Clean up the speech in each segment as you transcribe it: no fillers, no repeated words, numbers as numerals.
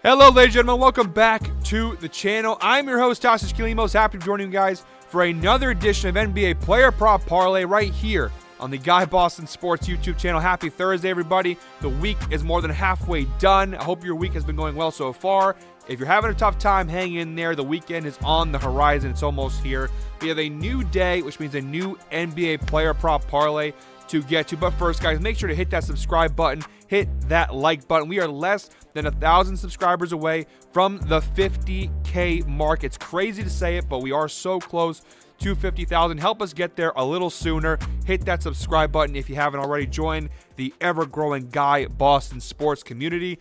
Hello, ladies and gentlemen. Welcome back to the channel. I'm your host, Tassos Kilimos. Happy to be joining you guys for another edition of NBA Player Prop Parlay right here on the Guy Boston Sports YouTube channel. Happy Thursday, everybody. The week is more than halfway done. I hope your week has been going well so far. If you're having a tough time, hang in there. The weekend is on the horizon. It's almost here. We have a new day, which means a new NBA Player Prop Parlay to get to. But first, guys, make sure to hit that subscribe button. Hit that like button. We are less than 1,000 subscribers away from the 50K mark. It's crazy to say it, but we are so close to 50,000. Help us get there a little sooner. Hit that subscribe button if you haven't already. Join the ever-growing Guy Boston sports community.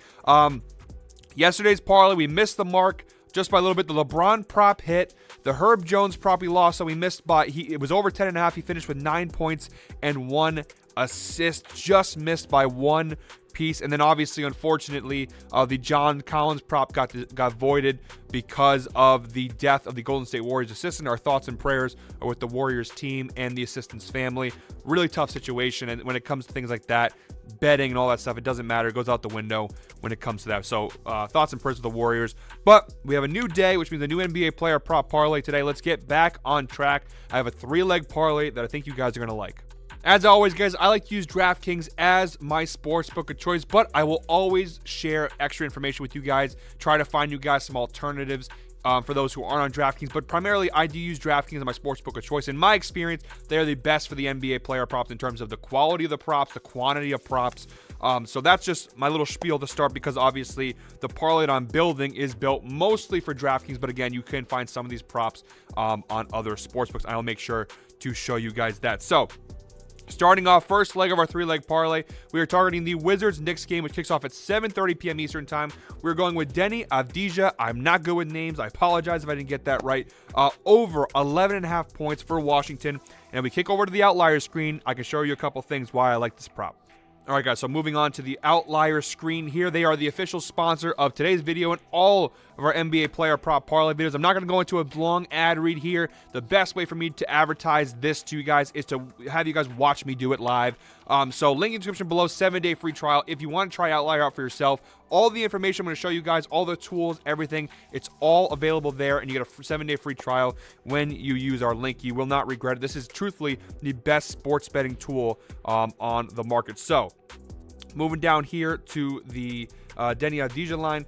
Yesterday's parlay, we missed the mark just by a little bit. The LeBron prop hit. The Herb Jones prop we lost, so we missed by, it was over 10.5. He finished with 9 points and 1 assist. Just missed by 1 piece. And then obviously, unfortunately, the John Collins prop got voided because of the death of the Golden State Warriors assistant. Our thoughts and prayers are with the Warriors team and the assistant's family. Really tough situation. And when it comes to things like that, betting and all that stuff, it doesn't matter. It goes out the window when it comes to that. So thoughts and prayers with the Warriors. But we have a new day, which means a new NBA Player Prop Parlay today. Let's get back on track. I have a 3-leg parlay that I think you guys are going to like. As always, guys, I like to use DraftKings as my sportsbook of choice, but I will always share extra information with you guys, try to find you guys some alternatives for those who aren't on DraftKings. But primarily, I do use DraftKings as my sportsbook of choice. In my experience, they're the best for the NBA player props in terms of the quality of the props, the quantity of props. So that's just my little spiel to start, because obviously the parlay that I'm building is built mostly for DraftKings. But again, you can find some of these props on other sportsbooks. I'll make sure to show you guys that. So starting off, first leg of our 3-leg parlay, we are targeting the Wizards-Knicks game, which kicks off at 7:30 p.m. Eastern time. We're going with Denny Avdija. I'm not good with names. I apologize if I didn't get that right. Over 11.5 points for Washington. And we kick over to the outlier screen. I can show you a couple things why I like this prop. All right, guys, so moving on to the outlier screen here. They are the official sponsor of today's video and all of our NBA Player Prop Parlay videos. I'm not going to go into a long ad read here. The best way for me to advertise this to you guys is to have you guys watch me do it live. So link in the description below, 7-day free trial. If you want to try Outlier out for yourself, all the information I'm going to show you guys, all the tools, everything, it's all available there, and you get a 7-day free trial when you use our link. You will not regret it. This is truthfully the best sports betting tool on the market. So moving down here to the Denny Avdija line.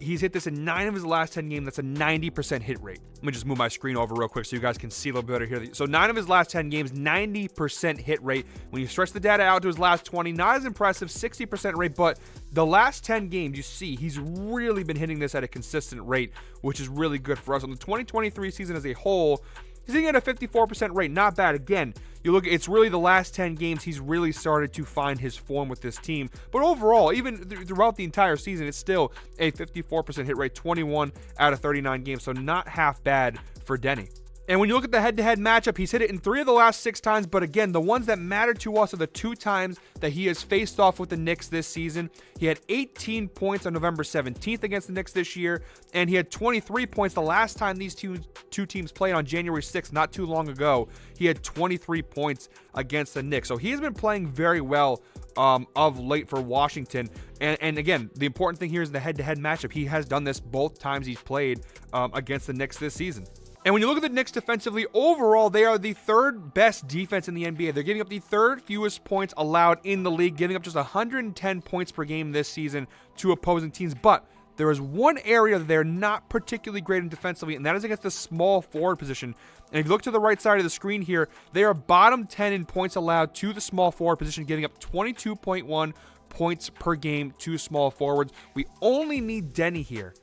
He's hit this in 9 of his last 10 games. That's a 90% hit rate. Let me just move my screen over real quick so you guys can see a little better here. So 9 of his last 10 games, 90% hit rate. When you stretch the data out to his last 20, not as impressive, 60% rate, but the last 10 games, you see, he's really been hitting this at a consistent rate, which is really good for us. On the 2023 season as a whole, he's hitting at a 54% rate. Not bad. Again, you look, it's really the last 10 games he's really started to find his form with this team. But overall, even throughout the entire season, it's still a 54% hit rate, 21 out of 39 games. So not half bad for Denny. And when you look at the head-to-head matchup, he's hit it in 3 of the last 6 times. But again, the ones that matter to us are the 2 times that he has faced off with the Knicks this season. He had 18 points on November 17th against the Knicks this year. And he had 23 points the last time these two teams played on January 6th, not too long ago. He had 23 points against the Knicks. So he has been playing very well of late for Washington. And again, the important thing here is the head-to-head matchup. He has done this both times he's played against the Knicks this season. And when you look at the Knicks defensively, overall, they are the 3rd best defense in the NBA. They're giving up the 3rd fewest points allowed in the league, giving up just 110 points per game this season to opposing teams. But there is one area that they're not particularly great in defensively, and that is against the small forward position. And if you look to the right side of the screen here, they are bottom 10 in points allowed to the small forward position, giving up 22.1 points per game to small forwards. We only need Denny here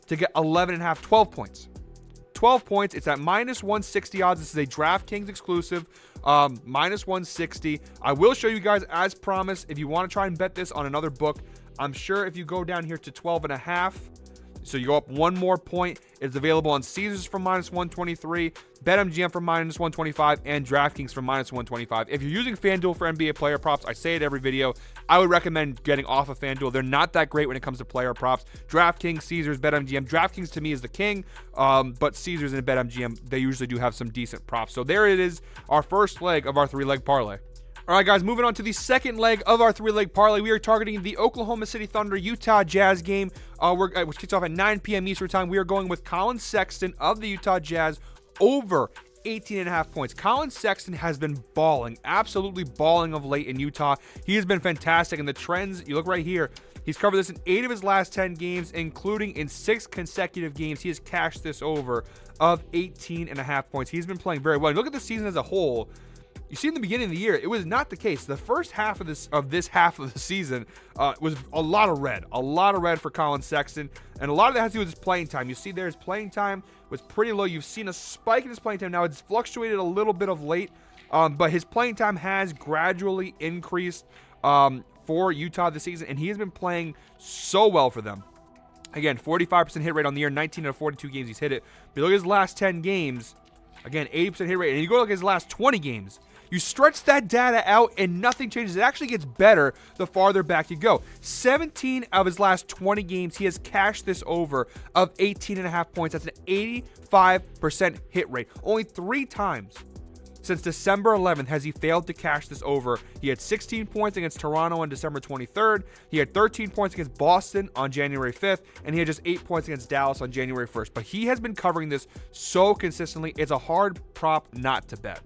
to get 11.5, 12 points. 12 points. It's at minus 160 odds. This is a DraftKings exclusive, minus 160. I will show you guys, as promised, if you want to try and bet this on another book. I'm sure if you go down here to 12.5, so you go up 1 more point, it's available on Caesars for minus 123, BetMGM for minus 125, and DraftKings for minus 125. If you're using FanDuel for NBA player props, I say it every video, I would recommend getting off of FanDuel. They're not that great when it comes to player props. DraftKings, Caesars, BetMGM. DraftKings to me is the king, but Caesars and BetMGM, they usually do have some decent props. So there it is, our first leg of our 3-leg parlay. All right, guys, moving on to the second leg of our three-leg parlay. We are targeting the Oklahoma City Thunder Utah Jazz game, which kicks off at 9 p.m. Eastern time. We are going with Colin Sexton of the Utah Jazz over 18.5 points. Colin Sexton has been balling, absolutely balling of late in Utah. He has been fantastic, and the trends, you look right here, he's covered this in 8 of his last 10 games, including in 6 consecutive games. He has cashed this over of 18.5 points. He's been playing very well. Look at the season as a whole. You see, in the beginning of the year, it was not the case. The first half of this half of the season was a lot of red for Colin Sexton, and a lot of that has to do with his playing time. You see there, his playing time was pretty low. You've seen a spike in his playing time. Now, it's fluctuated a little bit of late, but his playing time has gradually increased for Utah this season, and he has been playing so well for them. Again, 45% hit rate on the year, 19 out of 42 games he's hit it. But look at his last 10 games, again, 80% hit rate, and you go look at his last 20 games. You stretch that data out and nothing changes. It actually gets better the farther back you go. 17 of his last 20 games, he has cashed this over of 18.5 points. That's an 85% hit rate. Only 3 times since December 11th has he failed to cash this over. He had 16 points against Toronto on December 23rd. He had 13 points against Boston on January 5th. And he had just 8 points against Dallas on January 1st. But he has been covering this so consistently. It's a hard prop not to bet.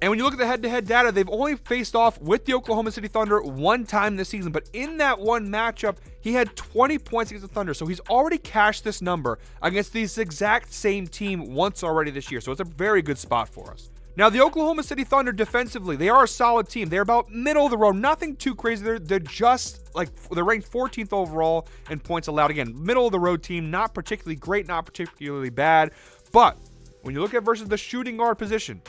And when you look at the head-to-head data, they've only faced off with the Oklahoma City Thunder one time this season. But in that one matchup, he had 20 points against the Thunder. So he's already cashed this number against this exact same team once already this year. So it's a very good spot for us. Now, the Oklahoma City Thunder defensively, they are a solid team. They're about middle of the road. Nothing too crazy. They're just like, they're ranked 14th overall in points allowed. Again, middle of the road team, not particularly great, not particularly bad. But when you look at versus the shooting guard position,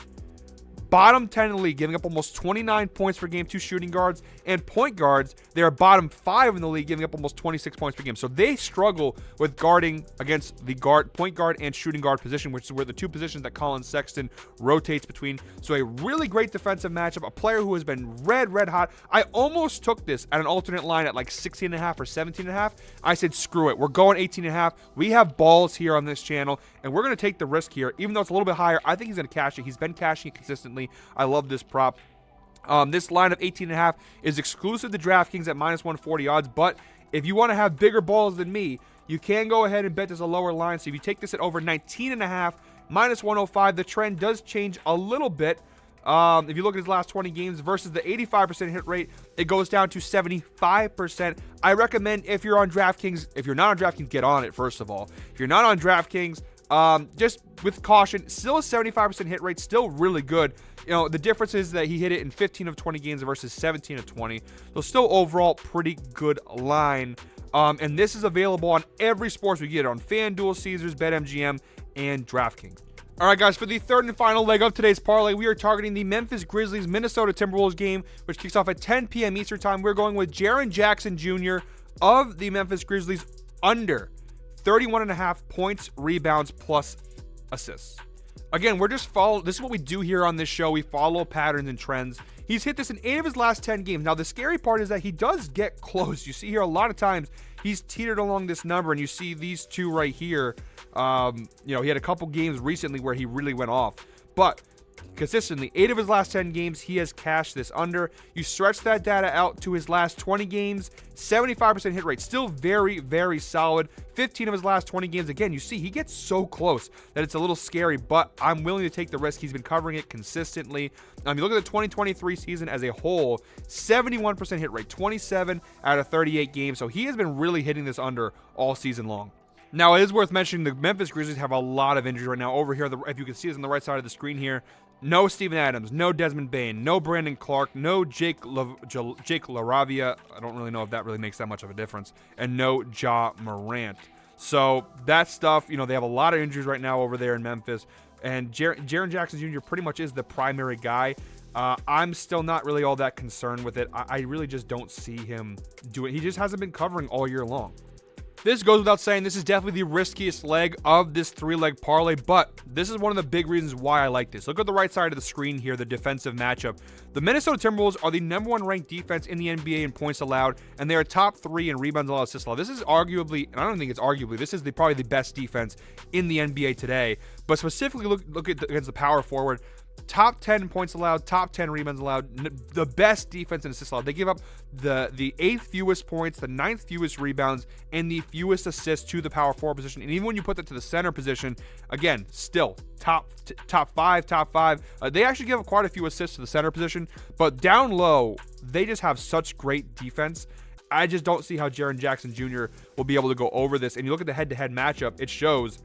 bottom 10 in the league, giving up almost 29 points per game to shooting guards. And point guards, they are bottom 5 in the league, giving up almost 26 points per game. So they struggle with guarding against the point guard and shooting guard position, which is where the two positions that Colin Sexton rotates between. So a really great defensive matchup, a player who has been red hot. I almost took this at an alternate line at like 16.5 or 17.5. I said, screw it. We're going 18.5. We have balls here on this channel, and we're going to take the risk here. Even though it's a little bit higher, I think he's going to cash it. He's been cashing it consistently. I love this prop. This line of 18.5 is exclusive to DraftKings at minus 140 odds, but if you want to have bigger balls than me, you can go ahead and bet this a lower line. So if you take this at over 19.5, minus 105, the trend does change a little bit. If you look at his last 20 games versus the 85% hit rate, it goes down to 75%. I recommend if you're on DraftKings, if you're not on DraftKings, get on it first of all. If you're not on DraftKings, just with caution, still a 75% hit rate, still really good. You know, the difference is that he hit it in 15 of 20 games versus 17 of 20. So still overall pretty good line. And this is available on every sports we get on FanDuel, Caesars, BetMGM, and DraftKings. All right, guys, for the third and final leg of today's parlay, we are targeting the Memphis Grizzlies Minnesota Timberwolves game, which kicks off at 10 p.m. Eastern time. We're going with Jaren Jackson Jr. of the Memphis Grizzlies under 31.5 points, rebounds, plus assists. Again, we're just this is what we do here on this show. We follow patterns and trends. He's hit this in 8 of his last 10 games. Now, the scary part is that he does get close. You see here a lot of times he's teetered along this number, and you see these two right here. He had a couple games recently where he really went off. But consistently, 8 of his last 10 games, he has cashed this under. You stretch that data out to his last 20 games, 75% hit rate. Still very, very solid. 15 of his last 20 games. Again, you see, he gets so close that it's a little scary, but I'm willing to take the risk. He's been covering it consistently. You look at the 2023 season as a whole, 71% hit rate, 27 out of 38 games. So he has been really hitting this under all season long. Now, it is worth mentioning the Memphis Grizzlies have a lot of injuries right now. Over here, if you can see this on the right side of the screen here, no Steven Adams, no Desmond Bane, no Brandon Clark, no Jake LaRavia. I don't really know if that really makes that much of a difference. And no Ja Morant. So that stuff, they have a lot of injuries right now over there in Memphis. And Jaren Jackson Jr. pretty much is the primary guy. I'm still not really all that concerned with it. I really just don't see him do it. He just hasn't been covering all year long. This goes without saying, this is definitely the riskiest leg of this 3-leg parlay, but this is one of the big reasons why I like this. Look at the right side of the screen here, the defensive matchup. The Minnesota Timberwolves are the number 1 ranked defense in the NBA in points allowed, and they are top 3 in rebounds allowed, assists allowed. This is arguably, and I don't think it's arguably, this is probably the best defense in the NBA today. But specifically, look at against the power forward. top 10 points allowed, top 10 rebounds allowed, the best defense and assists allowed. They give up the 8th fewest points, the 9th fewest rebounds, and the fewest assists to the power forward position. And even when you put that to the center position, again, still top five. They actually give up quite a few assists to the center position, but down low, they just have such great defense. I just don't see how Jaren Jackson Jr. will be able to go over this. And you look at the head-to-head matchup, it shows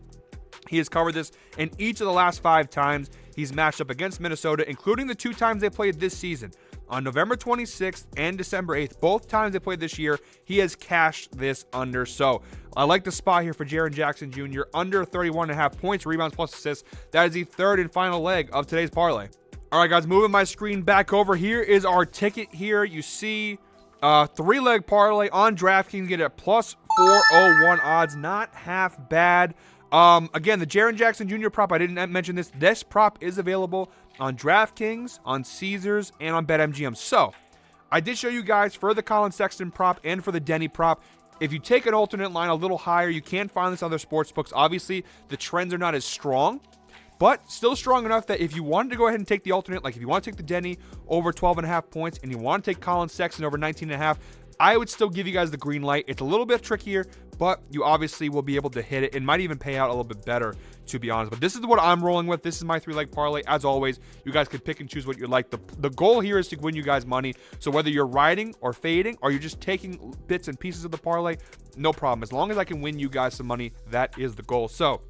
he has covered this in each of the last 5 times he's matched up against Minnesota, including the 2 times they played this season. On November 26th and December 8th, both times they played this year, he has cashed this under. So I like the spot here for Jaren Jackson Jr. under 31.5 points, rebounds plus assists. That is the third and final leg of today's parlay. All right, guys, moving my screen back over. Here is our ticket here. You see 3-leg parlay on DraftKings. Get it at plus 401 odds. Not half bad. Again, the Jaren Jackson Jr. prop, I didn't mention this. This prop is available on DraftKings, on Caesars, and on BetMGM. So, I did show you guys for the Colin Sexton prop and for the Denny prop. If you take an alternate line a little higher, you can find this on other sports books. Obviously, the trends are not as strong, but still strong enough that if you wanted to go ahead and take the alternate, like if you want to take the Denny over 12.5 points and you want to take Colin Sexton over 19.5, I would still give you guys the green light. It's a little bit trickier, but you obviously will be able to hit it. It might even pay out a little bit better, to be honest. But this is what I'm rolling with. This is my 3-leg parlay. As always, you guys can pick and choose what you like. The goal here is to win you guys money. So whether you're riding or fading, or you're just taking bits and pieces of the parlay, no problem. As long as I can win you guys some money, that is the goal. So,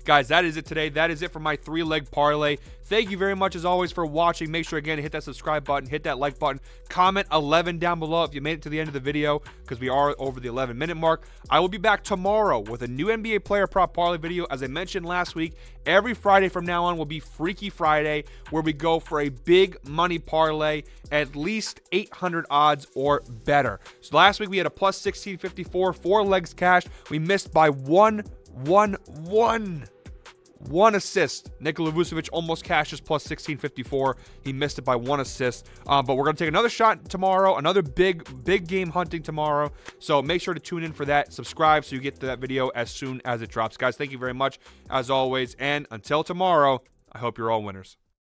guys, that is it today. That is it for my 3-leg parlay. Thank you very much, as always, for watching. Make sure, again, to hit that subscribe button, hit that like button, comment 11 down below if you made it to the end of the video, because we are over the 11-minute mark. I will be back tomorrow with a new NBA Player Prop Parlay video. As I mentioned last week, every Friday from now on will be Freaky Friday, where we go for a big money parlay, at least 800 odds or better. So last week we had a plus 1654, 4 legs cash. We missed by one assist. Nikola Vucevic almost cashes plus 1654. He missed it by 1 assist. But we're going to take another shot tomorrow, another big game hunting tomorrow. So make sure to tune in for that. Subscribe so you get to that video as soon as it drops. Guys, thank you very much, as always. And until tomorrow, I hope you're all winners.